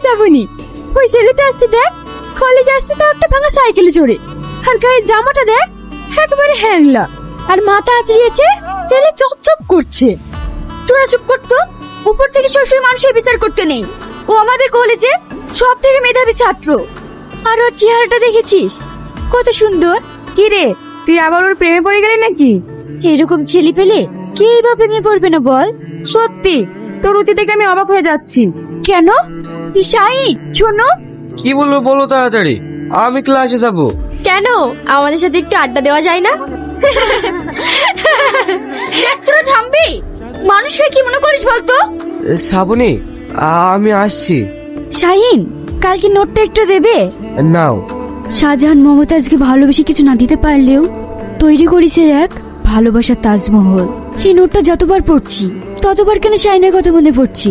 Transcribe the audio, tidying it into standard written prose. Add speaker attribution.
Speaker 1: যাবনি। ওই ছেলেটা আসছে দেখ, কলেজে আসছে তো একটা ভাঙা সাইকেলে চড়ে, আর গায়ের জামাটা দেখ একেবারে হ্যাংলা, আর মাথা আঁচড়িয়েছে তেলে চপচপ করছে। তোরা চুপ করতো, উপর থেকে সবসময় মানুষের বিচার করতে নেই। ও আমাদের কলেজে সব থেকে মেধাবী ছাত্র, আর ওর চেহারাটা দেখেছিস কত সুন্দর। কি রে, তুই আবার ওর প্রেমে পড়ে গেলি নাকি? এরকম ছেলে পেলে কে বা প্রেমে পড়বে না বল? সত্যি তোর রুচি দেখে আমি অবাক হয়ে যাচ্ছি। কেন? শাহিন শোনো।
Speaker 2: কি বলবো বলো তাড়াতাড়ি, আমি ক্লাসে যাবো।
Speaker 1: কেন, আমাদের সাথে একটু আড্ডা দেওয়া যায় না? দেখ তোরা থামবি, মানুষকে কি মনে করিস বলতো?
Speaker 2: শ্রাবণী, আমি আসছি।
Speaker 1: শাহিন, কালকে নোটটা একটু দেবে?
Speaker 2: নাও।
Speaker 1: শাহজাহান মমতাজকে ভালোবেসে কিছু না দিতে পারলেও তৈরি করেছে এক ভালোবাসার তাজমহল। এই নোটটা যতবার পড়ছি ততবার কেন শাহিনের কথা মনে পড়ছি।